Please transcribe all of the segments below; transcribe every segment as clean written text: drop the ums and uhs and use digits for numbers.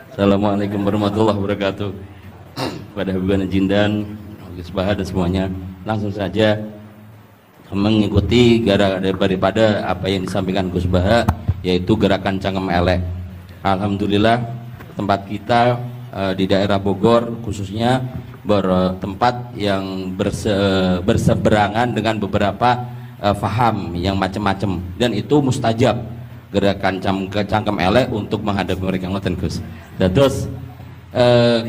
Assalamualaikum warahmatullahi wabarakatuh. Pada Habibana Jindan, Gus Baha dan semuanya, langsung saja mengikuti daripada apa yang disampaikan Gus Baha, yaitu gerakan cangkem elek. Alhamdulillah tempat kita di daerah Bogor khususnya bertempat yang berseberangan dengan beberapa faham yang macam-macam, dan itu mustajab gerakan cangkem elek untuk menghadapi mereka ngoten Gus. Terus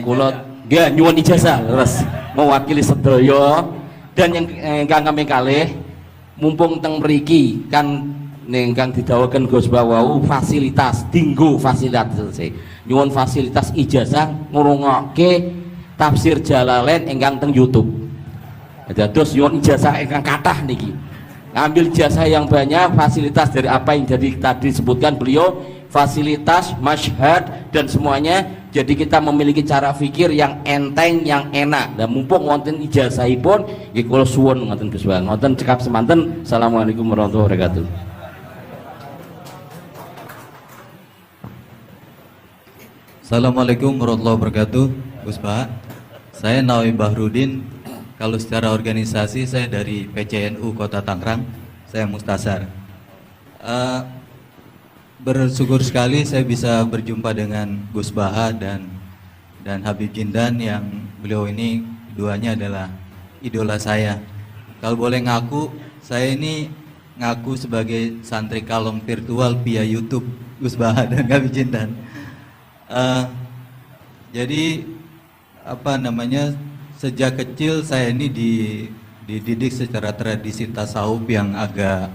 kula nggih nyuwun ijazah terus mewakili sedaya, dan yang ingkang kami kalih mumpung teng mriki kan ingkang didhawuhaken Gus bahwa fasilitas dinggo fasilitas nyuwun fasilitas ijazah ngrungokke tafsir Jalalain ingkang teng YouTube. Terus nyuwun ijazah ingkang kathah niki. Ngambil jasa yang banyak, fasilitas dari apa yang jadi tadi disebutkan beliau, fasilitas, masyhad dan semuanya. Jadi kita memiliki cara fikir yang enteng, yang enak. Dan mumpung wonten ijazahipun, nggih kula suwun ngoten Gus Bang. Ngoten cekap semanten. Assalamualaikum warahmatullahi wabarakatuh. Assalamualaikum warahmatullahi wabarakatuh. Gus Bang, saya Nawawi Bahrudin. Kalau secara organisasi saya dari PCNU Kota Tangerang, saya Mustasar. Bersyukur sekali saya bisa berjumpa dengan Gus Baha dan Habib Jindan yang beliau ini keduanya adalah idola saya. Kalau boleh ngaku, saya ini ngaku sebagai santri kalong virtual via YouTube Gus Baha dan Habib Jindan. Jadi apa namanya? Sejak kecil saya ini dididik secara tradisi tasawuf yang agak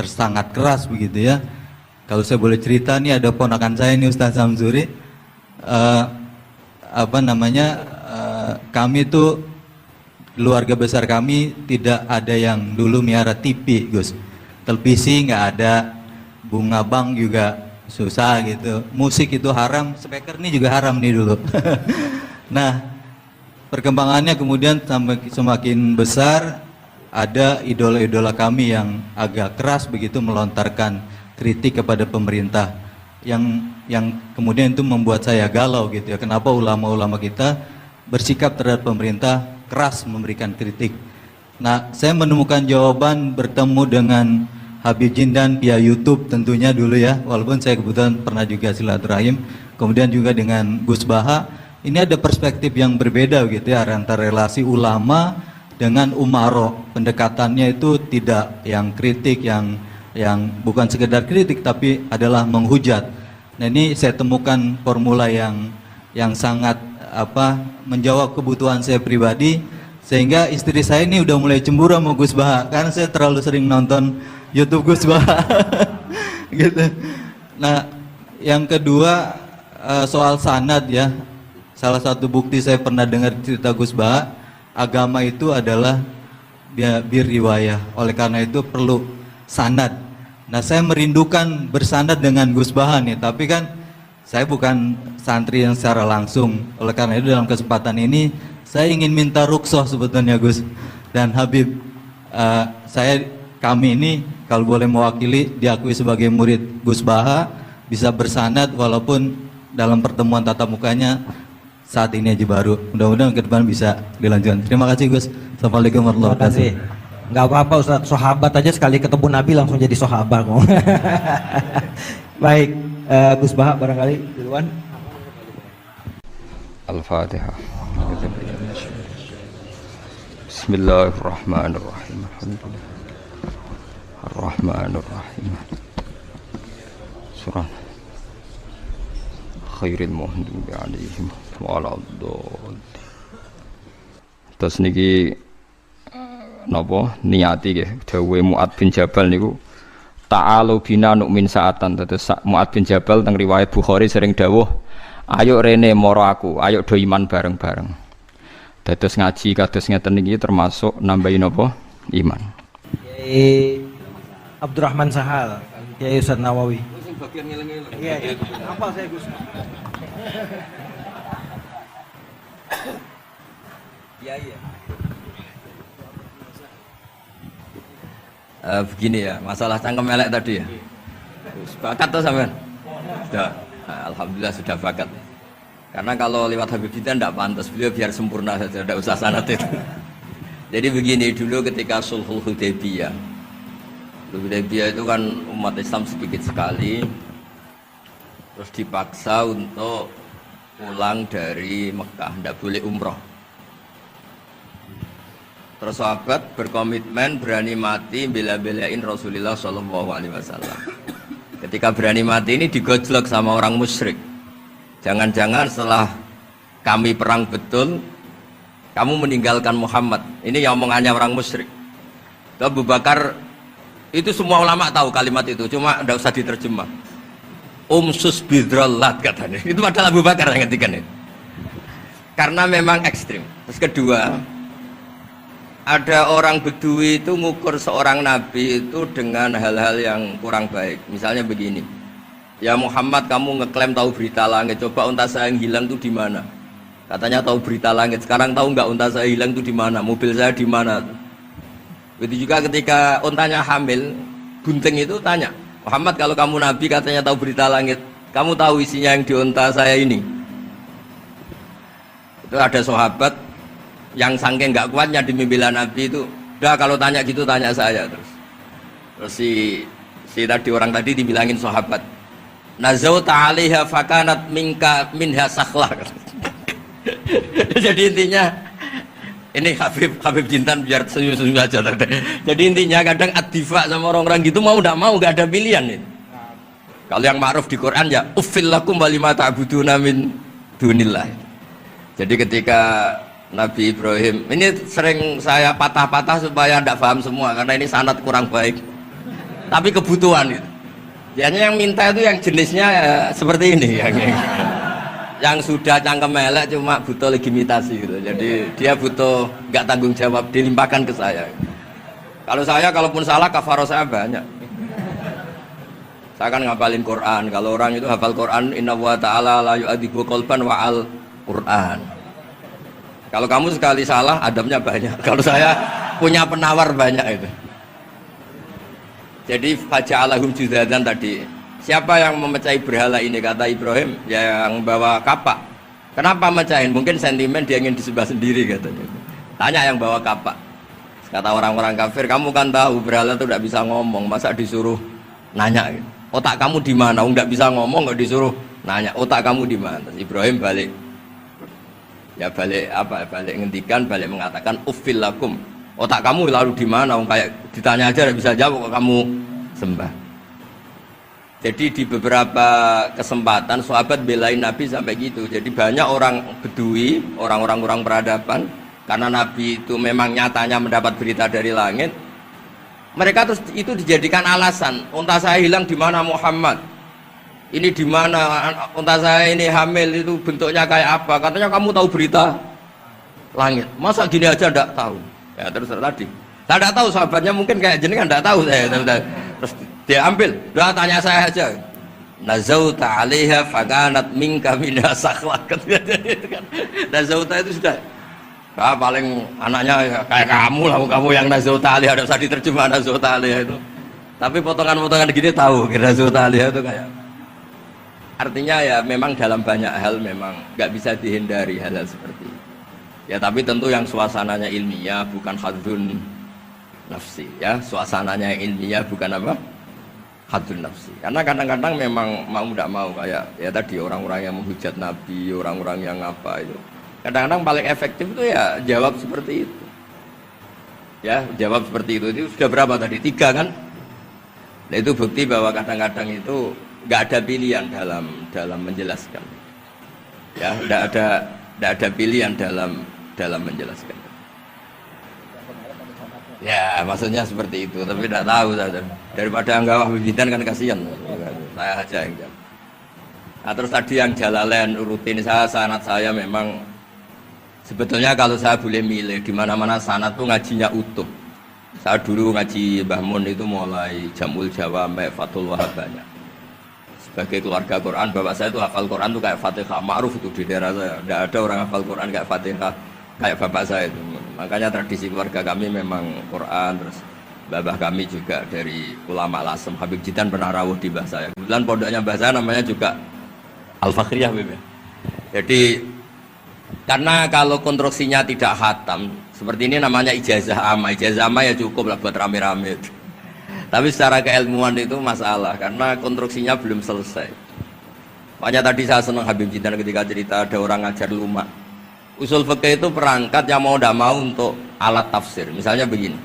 sangat keras begitu ya. Kalau saya boleh cerita nih, ada ponakan saya nih Ustaz Samsuri, kami tuh keluarga besar kami tidak ada yang dulu miara TV Gus, televisi nggak ada, bunga bank juga susah gitu, musik itu haram, speaker nih juga haram nih dulu. Nah, perkembangannya kemudian semakin besar, ada idola-idola kami yang agak keras begitu melontarkan kritik kepada pemerintah yang kemudian itu membuat saya galau gitu ya. Kenapa ulama-ulama kita bersikap terhadap pemerintah keras memberikan kritik? Nah, saya menemukan jawaban bertemu dengan Habib Jindan via YouTube tentunya dulu ya, walaupun saya kebetulan pernah juga silaturahim, kemudian juga dengan Gus Baha. Ini ada perspektif yang berbeda gitu ya antara relasi ulama dengan umaro. Pendekatannya itu tidak yang kritik, yang bukan sekedar kritik tapi adalah menghujat. Nah, ini saya temukan formula yang sangat menjawab kebutuhan saya pribadi, sehingga istri saya ini udah mulai cemburu sama Gus Baha karena saya terlalu sering nonton YouTube Gus Baha. Gitu. Nah, yang kedua soal sanad ya. Salah satu bukti saya pernah dengar cerita Gus Baha, agama itu adalah bir riwayah. Oleh karena itu perlu sanad. Nah, saya merindukan bersanad dengan Gus Baha nih, tapi kan saya bukan santri yang secara langsung. Oleh karena itu dalam kesempatan ini saya ingin minta rukhsah sebetulnya Gus dan Habib. Kami ini kalau boleh mewakili diakui sebagai murid Gus Baha, bisa bersanad walaupun dalam pertemuan tatap mukanya saat ini aja baru. Mudah-mudahan ke depan bisa dilanjutkan. Terima kasih Gus. Assalamualaikum warahmatullahi wabarakatuh. Nggak apa-apa Ustaz, sahabat aja sekali ketemu Nabi langsung jadi sahabat kok. Baik, Gus Baha barangkali duluan. Al-Fatihah. Bismillahirrahmanirrahim. Alhamdulillah. Ar-Rahmanir-Rahim. Surah Khairil Muhdubi alaihim waladdallin. Terus niki napa niati nggih dawuhe Mu'ad bin Jabal niku ta'alu bina nu'min sa'atan. Terus Mu'ad bin Jabal teng riwayat Bukhari sering dawuh, ayo rene moro aku, ayo do iman bareng-bareng. Dados ngaji kados ngeten niki termasuk nambahi napa iman. Kiai Abdurrahman Sahal, Kiai Ustaz Nawawi. Sing bagian ngeleng-ngeleng. Iya, apa saya Gus? Iya. Begini ya, masalah cangkem elek tadi ya. Bakat tuh sampean? Sudah. Nah, alhamdulillah sudah bakat. Karena kalau lewat Habib Jindan tidak pantas, beliau biar sempurna saja, tidak usah sanad itu. Jadi begini, dulu ketika Sulhul Hudaybiyah, Hudaybiyah itu kan umat Islam sedikit sekali, terus dipaksa untuk pulang dari Mekah, tidak boleh umroh. Terus sahabat berkomitmen berani mati bela-belain Rasulullah SAW. Ketika berani mati ini digojlok sama orang musyrik. Jangan-jangan setelah kami perang betul, kamu meninggalkan Muhammad. Ini yang omongannya orang musyrik. Abu Bakar, itu semua ulama tahu kalimat itu, cuma tidak usah diterjemah. Umsus bidrallat katanya. Itu adalah Abu Bakar yang ngetikan itu. Karena memang ekstrim. Terus kedua, ada orang Bedui itu ngukur seorang nabi itu dengan hal-hal yang kurang baik. Misalnya begini, ya Muhammad, kamu ngeklaim tahu berita langit, coba unta saya yang hilang itu di mana? Katanya tahu berita langit, sekarang tahu nggak unta saya hilang itu di mana? Mobil saya di mana? Begitu juga ketika untanya hamil, bunting itu tanya, Muhammad, kalau kamu nabi katanya tahu berita langit, kamu tahu isinya yang di unta saya ini? Itu ada sahabat yang saking nggak kuatnya demi bela Nabi itu, udah kalau tanya gitu tanya saya terus. Terus si tadi orang tadi dibilangin sahabat, nazauta 'alaiha fakanat minha sakhlah. Jadi intinya ini Habib Jintan biar senyum-senyum aja. Jadi intinya kadang ad-difa sama orang-orang gitu mau tidak mau nggak ada pilihan itu. Kalau yang ma'ruf di Quran ya uffil lakum wa lima ta'buduna min dunillah. Jadi ketika Nabi Ibrahim, ini sering saya patah-patah supaya tidak paham semua karena ini sanad kurang baik. Tapi kebutuhan itu. Biasanya yang minta itu yang jenisnya ya, seperti ini yang sudah cangkem elek cuma butuh legitimasi gitu. Jadi dia butuh nggak tanggung jawab, dilimpahkan ke saya. Kalau saya kalaupun salah kafaroh saya banyak. Saya kan ngapalin Quran. Kalau orang itu hafal Quran, inna wa ta'ala la yu'adzibu qalban wa al Quran. Kalau kamu sekali salah, adabnya banyak. Kalau saya punya penawar banyak itu. Jadi faja'alahum judadan tadi. Siapa yang memecahi berhala ini? Kata Ibrahim, ya yang bawa kapak. Kenapa mecahin? Mungkin sentimen dia ingin disembah sendiri katanya. Tanya yang bawa kapak. Kata orang-orang kafir, kamu kan tahu berhala itu tidak bisa ngomong, masa disuruh nanya? Otak kamu di mana? Nggak bisa ngomong, nggak disuruh nanya. Otak kamu di mana? Ibrahim balik. Ya balik apa? Balik ngendikan, balik mengatakan uffil lakum. Otak kamu lalu di mana? Kayak ditanya aja tidak bisa jawab kok kamu sembah. Jadi di beberapa kesempatan sahabat belain Nabi sampai gitu. Jadi banyak orang Bedui, orang-orang peradaban, karena Nabi itu memang nyatanya mendapat berita dari langit. Mereka terus itu dijadikan alasan. Unta saya hilang di mana Muhammad? Ini di mana unta saya ini hamil, itu bentuknya kayak apa? Katanya kamu tahu berita langit. Masa gini aja enggak tahu? Ya terus tadi. Saya enggak tahu, sahabatnya mungkin kayak jenengan enggak tahu saya. Terus dia ambil, udah tanya saya aja. Nazauta 'alaiha fakanat minka minha sakhlah. Nazauta itu sudah paling anaknya kayak kamu lah, kamu yang nazauta 'alaiha, enggak usah diterjemah nazauta 'alaiha itu. Tapi potongan-potongan gini tahu nazauta 'alaiha itu kayak. Artinya ya memang dalam banyak hal memang nggak bisa dihindari hal-hal seperti itu. Ya tapi tentu yang suasananya ilmiah bukan hadun nafsi ya, suasananya ilmiah bukan apa? Hadun nafsi. Karena kadang-kadang memang mau tidak mau kayak ya tadi orang-orang yang menghujat Nabi, orang-orang yang apa itu. Kadang-kadang paling efektif itu ya jawab seperti itu. Ya, jawab seperti itu. Itu sudah berapa tadi? 3 kan? Nah, itu bukti bahwa kadang-kadang itu nggak ada pilihan dalam menjelaskan. Ya, nggak ada pilihan dalam menjelaskan. Ya, maksudnya seperti itu. Tapi tidak tahu saja. Daripada anggap bibitan kan kasihan. Saya aja yang jawab. Nah, terus tadi yang Jalalain rutin sanad saya memang sebetulnya kalau saya boleh milih di mana-mana sanad tuh ngajinya utuh. Saya dulu ngaji Mbah Mun itu mulai Jamul Jawa sampai Fathul Wahab banyak. Sebagai keluarga Quran, bapak saya itu hafal Quran tuh kayak Fatihah, ma'ruf itu di daerah saya. Tidak ada orang hafal Quran kayak Fatihah kayak bapak saya itu. Makanya tradisi keluarga kami memang Quran terus babah kami juga dari ulama Lasem, Habib Jidan pernah rawuh di mbah saya. Kebetulan pondoknya mbah saya namanya juga Al-Fakhriyah, Beb. Jadi karena kalau konstruksinya tidak khatam, seperti ini namanya ijazah amma. Ijazah amma ya cukup lah buat rame-rame. Tapi secara keilmuan itu masalah karena konstruksinya belum selesai. Makanya tadi saya senang Habib Jidan ketika cerita ada orang ngajar lumak. Usul fikih itu perangkat yang mau tidak mau untuk alat tafsir. Misalnya begini,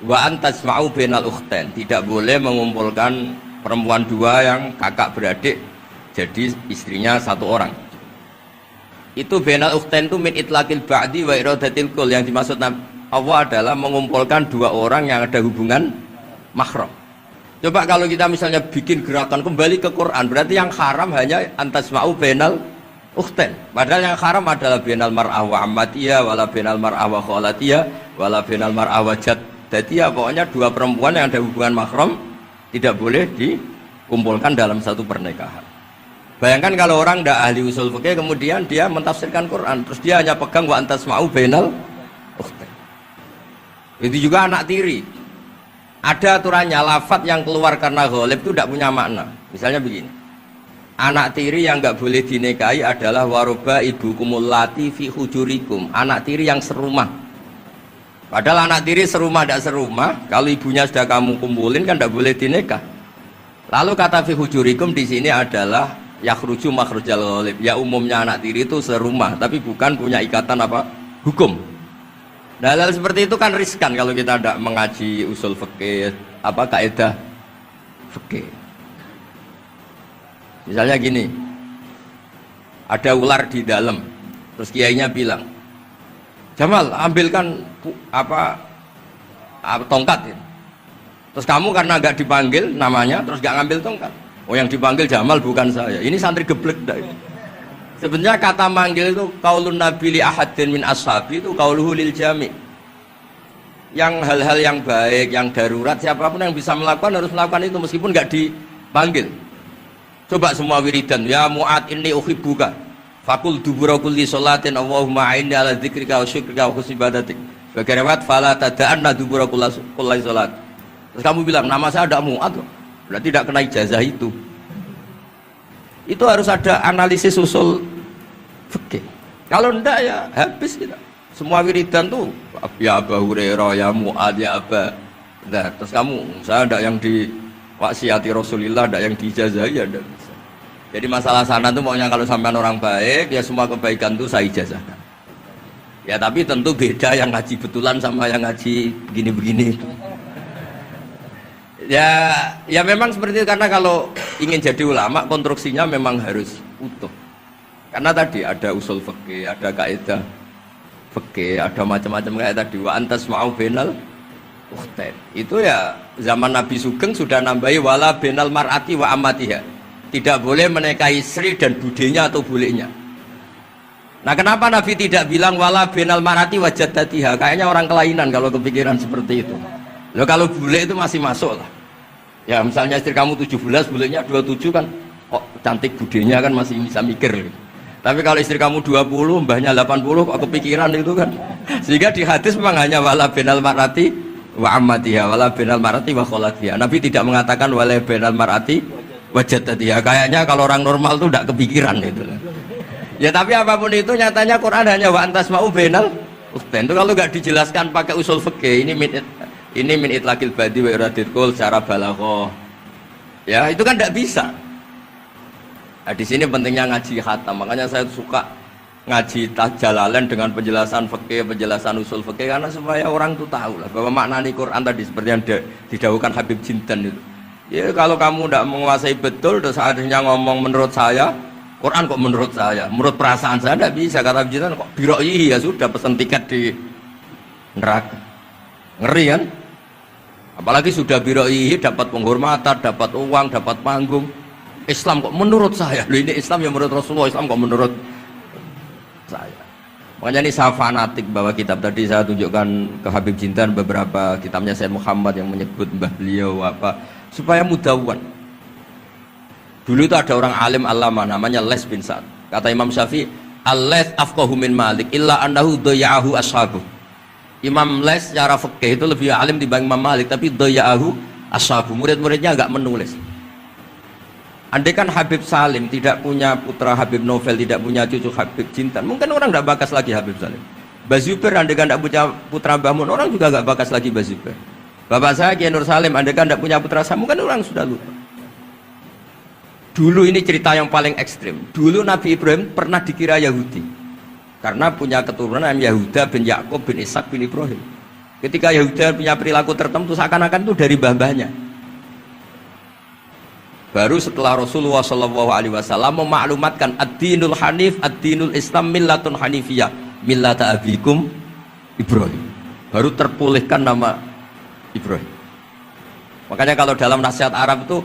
wa antasma'u bainal ukhtain, tidak boleh mengumpulkan perempuan dua yang kakak beradik jadi istrinya satu orang. Itu bainal ukhtain itu min itlaqil ba'di wa iradatil kul, yang dimaksud Allah adalah mengumpulkan dua orang yang ada hubungan mahram. Coba kalau kita misalnya bikin gerakan kembali ke Quran, berarti yang haram hanya antasma'u bainal ukhtain. Padahal yang haram adalah bainal mar'ah wa ammatiyah, wala bainal mar'ah wa khalatiyah, wala bainal mar'ah wa jaddatiyah. Pokoknya dua perempuan yang ada hubungan mahram tidak boleh dikumpulkan dalam satu pernikahan. Bayangkan kalau orang tidak ahli usul fikih kemudian dia mentafsirkan Quran, terus dia hanya pegang wa antasma'u bainal ukhtain. Itu juga anak tiri. Ada aturannya, lafadz yang keluar karena ghalib itu tidak punya makna. Misalnya begini, anak tiri yang nggak boleh dinikahi adalah waroba ibu kumulati fi hujurikum, anak tiri yang serumah. Padahal anak tiri serumah tidak serumah, kalau ibunya sudah kamu kumpulin kan tidak boleh dinikah. Lalu kata fi hujurikum di sini adalah yakhruju makhrujal ghalib. Ya umumnya anak tiri itu serumah, tapi bukan punya ikatan apa hukum. Nah, hal seperti itu kan riskan kalau kita tidak mengaji usul fikih, apa kaidah fikih. Misalnya gini, ada ular di dalam, terus kiainya bilang, Jamal ambilkan tongkat. Terus kamu karena nggak dipanggil namanya, terus nggak ngambil tongkat. Oh yang dipanggil Jamal bukan saya. Ini santri geblek dah. Sebenarnya kata manggil itu qaulun nabi li ahadin min ashabi itu qauluhu lil jami'. Yang hal-hal yang baik, yang darurat, siapapun yang bisa melakukan harus melakukan itu meskipun nggak dipanggil. Coba semua wiridan, ya Mu'ad inni uhibbuka faqul dubura kulli sholatin Allahumma a'inni ala dzikrika wa syukrika wa husni ibadatik. Bagaimanat fala tada'anna dubura kulli sholat. Terus kamu bilang nama saya ada Mu'ad, berarti tidak kena ijazah itu. Itu harus ada analisis usul fikih. Kalau enggak ya habis kita. Semua wiridan tuh ya Abu Hurairah, ya Mu'ad, ya Aba. Nah, terus kamu saya enggak yang di wasiati Rasulillah, enggak yang diijazahi ya enggak bisa. Jadi masalah sana tuh maunya kalau sampean orang baik ya semua kebaikan tuh saya ijazahkan. Ya tapi tentu beda yang ngaji betulan sama yang ngaji begini-begini. Ya memang seperti itu, karena kalau ingin jadi ulama konstruksinya memang harus utuh. Karena tadi ada usul fikih, ada kaidah fikih, ada macam-macam kayak tadi wa antasma'u bainal ukhtain. Itu ya zaman Nabi Sugeng sudah nambahi wala bainal mar'ati wa ammatiha. Tidak boleh menikahi istri dan budenya atau bulenya. Nah, kenapa Nabi tidak bilang wala bainal mar'ati wa jaddatiha? Kayaknya orang kelainan kalau kepikiran seperti itu. Loh kalau bule itu masih masuk lah. Ya misalnya istri kamu 17, bulenya 27 kan kok cantik budenya kan masih bisa mikir gitu. Tapi kalau istri kamu 20, mbahnya 80 kok kepikiran itu kan. Sehingga di hadis memang hanya wala bainal mar'ati wa ammatiha, wala bainal mar'ati wa kholatiha. Nabi tidak mengatakan wala bainal mar'ati wa jaddatiha. Kayaknya kalau orang normal tuh tidak kepikiran itu. Ya tapi apapun itu nyatanya Quran hanya wa antasma'u bainal ukhtain. Itu kalau nggak dijelaskan pakai usul fikih, ini min itlaqil badi wa iradatil kul secara balaghah. Ya, itu kan tidak bisa. Nah, di sini pentingnya ngaji khatam. Makanya saya suka ngaji Jalalain dengan penjelasan fikih, penjelasan usul fikih, karena supaya orang itu tahu lah bahwa makna Quran tadi seperti yang didahulukan Habib Jindan itu. Ya, kalau kamu tidak menguasai betul, terus akhirnya ngomong menurut saya, Quran kok menurut saya, menurut perasaan saya tidak bisa. Kata Habib Jindan kok biroi, ya sudah pesan tiket di neraka. Ngeri kan? Apalagi sudah biroi, dapat penghormatan, dapat uang, dapat panggung. Islam kok menurut saya, loh ini Islam yang menurut Rasulullah, Islam kok menurut saya. Makanya ini saya fanatik bahwa kitab tadi saya tunjukkan ke Habib Jindan beberapa kitabnya Sayyid Muhammad yang menyebut mbah beliau apa supaya mudawwan. Dulu itu ada orang alim alama namanya Les bin Sa'ad. Kata Imam Syafi'i, al-Laits afqahu min Malik illa annahu dhayya'ahu ashabuh. Imam Les secara fikih itu lebih alim dibanding Imam Malik, tapi doya'ahu ashabu, murid-muridnya agak menulis. Andai kan Habib Salim tidak punya putra Habib Novel, tidak punya cucu Habib Jintan, mungkin orang tidak bakas lagi Habib Salim. Bazuber andai kan tidak punya putra Mbah Mun, orang juga nggak bakas lagi Bazuber. Bapak saya Kiai Nur Salim andai kan tidak punya putra saya, mungkin orang sudah lupa. Dulu ini cerita yang paling ekstrim. Dulu Nabi Ibrahim pernah dikira Yahudi karena punya keturunan Yahuda bin Yakub bin Ishak bin Ibrahim. Ketika Yahuda punya perilaku tertentu seakan-akan itu dari mbah-mbahnya. Baru setelah Rasulullah SAW memaklumatkan ad-dinul hanif, ad-dinul Islam millatun hanifiyah, millata abikum Ibrahim. Baru terpulihkan nama Ibrahim. Makanya kalau dalam nasihat Arab itu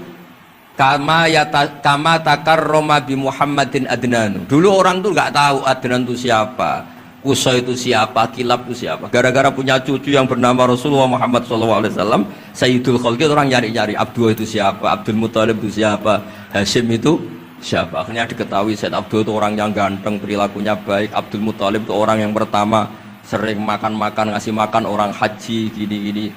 kama takarroma bi Muhammadin Adnan. Dulu orang tuh nggak tahu Adnan itu siapa, Qusay itu siapa, Kilab itu siapa. Gara-gara punya cucu yang bernama Rasulullah Muhammad SAW, Sayyidul Khalqi, orang nyari-nyari Abdul itu siapa, Abdul Muthalib itu siapa, Hashim itu siapa. Akhirnya diketahui Sayyid Abdul itu orang yang ganteng, perilakunya baik. Abdul Muthalib itu orang yang pertama sering makan-makan, ngasih makan orang haji, gini-gini.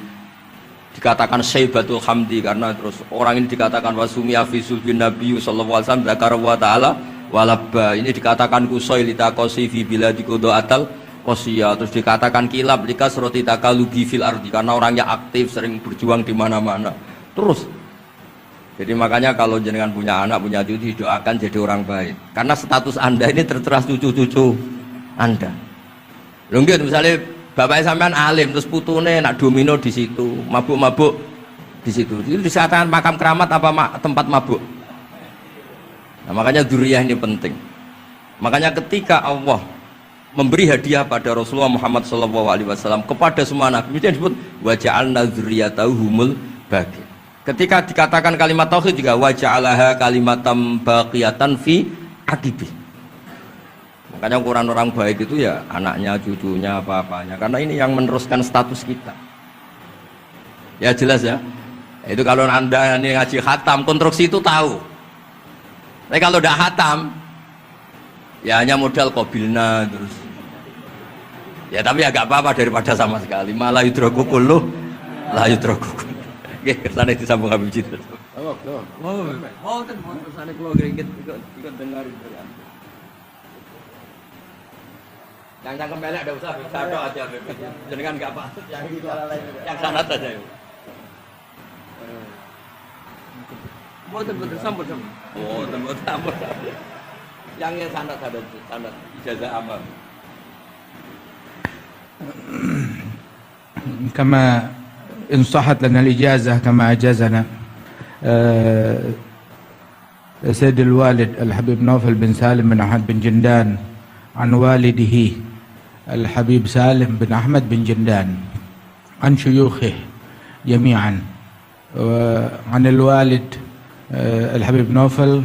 Dikatakan Syaibatul Hamdi karena terus orang ini dikatakan wasumia fisul bin Nabi sallallahu alaihi wasallam dzakara wa ta'ala walabba. Ini dikatakan Qusay litaqasi fi biladi qudaatal qasiya. Terus dikatakan Kilab likasrati takalubi fil ardi karena orangnya aktif, sering berjuang di mana-mana. Terus jadi makanya kalau jenengan punya anak, punya cucu, doakan jadi orang baik. Karena status Anda ini tertera cucu-cucu Anda. Lho nggih misalnya bapak sampean alim terus putune nak domino di situ, mabuk-mabuk di situ. Itu disatakan makam keramat apa tempat mabuk? Nah, makanya dzurriyyah ini penting. Makanya ketika Allah memberi hadiah pada Rasulullah Muhammad SAW kepada semua nabi, itu disebut wa ja'alna dzurriyyatahu humul baqi. Ketika dikatakan kalimat tauhid juga wa ja'alaha kalimatam baqiyatan fi aqibi. Makanya ukuran orang baik itu ya anaknya, cucunya, apa-apanya. Karena ini yang meneruskan status kita. Ya jelas ya. Itu kalau Anda ini ngaji khatam, konstruksi itu tahu. Tapi kalau tidak khatam, ya hanya modal qabilna terus. Ya tapi agak apa-apa daripada sama sekali. Malah yudraku kulluh, la yudraku kulluh. Oke, kesana disambung Habib Jintan. Oh, kesana keluar ikut dengar itu ya. Yang kembali ada usah bisa aja, jangan nggak apa, yang sanad saja. Mau tempat sambut, oh tempat sambut. Yang sanad ada sanad ijazah amal. كما إن صحت لنا الإجازة كما أجازنا سيد الوالد الحبيب نوفل بن سالم بن أحمد بن جندان عن والده الحبيب سالم بن أحمد بن جندان عن شيوخه جميعا وعن الوالد الحبيب نوفل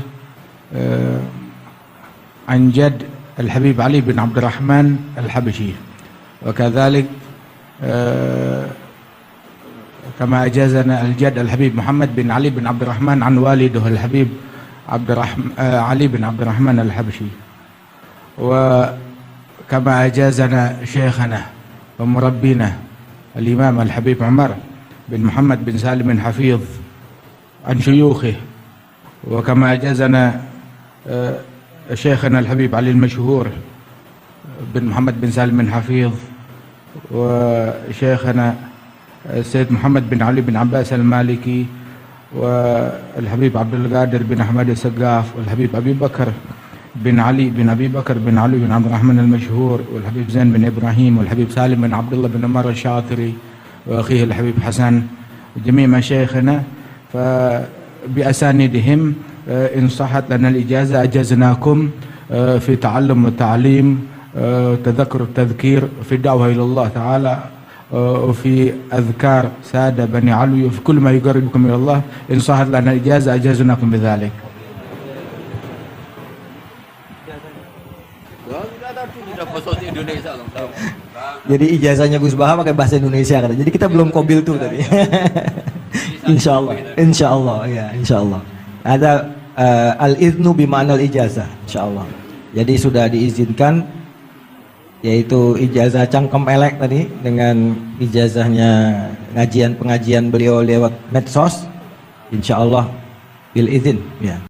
عن جد الحبيب علي بن عبد الرحمن الحبشي وكذلك كما أجازنا الجد الحبيب محمد بن علي بن عبد الرحمن عن والده الحبيب علي بن عبد الرحمن الحبشي وكما أجازنا شيخنا ومربينا الإمام الحبيب عمر بن محمد بن سالم بن حفيظ عن شيوخه وكما أجازنا شيخنا الحبيب علي المشهور بن محمد بن سالم بن حفيظ وشيخنا السيد محمد بن علي بن عباس المالكي والحبيب عبد القادر بن أحمد السقاف والحبيب أبي بكر بن علي بن أبي بكر بن علي بن عبد الرحمن المشهور والحبيب زين بن إبراهيم والحبيب سالم بن عبد الله بن عمر الشاطري وأخيه الحبيب حسن جميع مشايخنا فبأسانيدهم إن صحت لنا الإجازة أجزناكم في تعلم والتعليم تذكر التذكير في الدعوة إلى الله تعالى وفي أذكار سادة بني علوي وفي كل ما يقربكم إلى الله إن صحت لنا الإجازة أجزناكم بذلك. Jadi ijazahnya Gus Baha pakai bahasa Indonesia kan. Jadi kita belum kobil tuh tadi. Insya Allah, ya, insya Allah. Ada al-idnu bima'nal ijazah, insya Allah. Jadi sudah diizinkan yaitu ijazah Cangkem Elek tadi dengan ijazahnya pengajian beliau lewat medsos, insyaallah bil izin ya.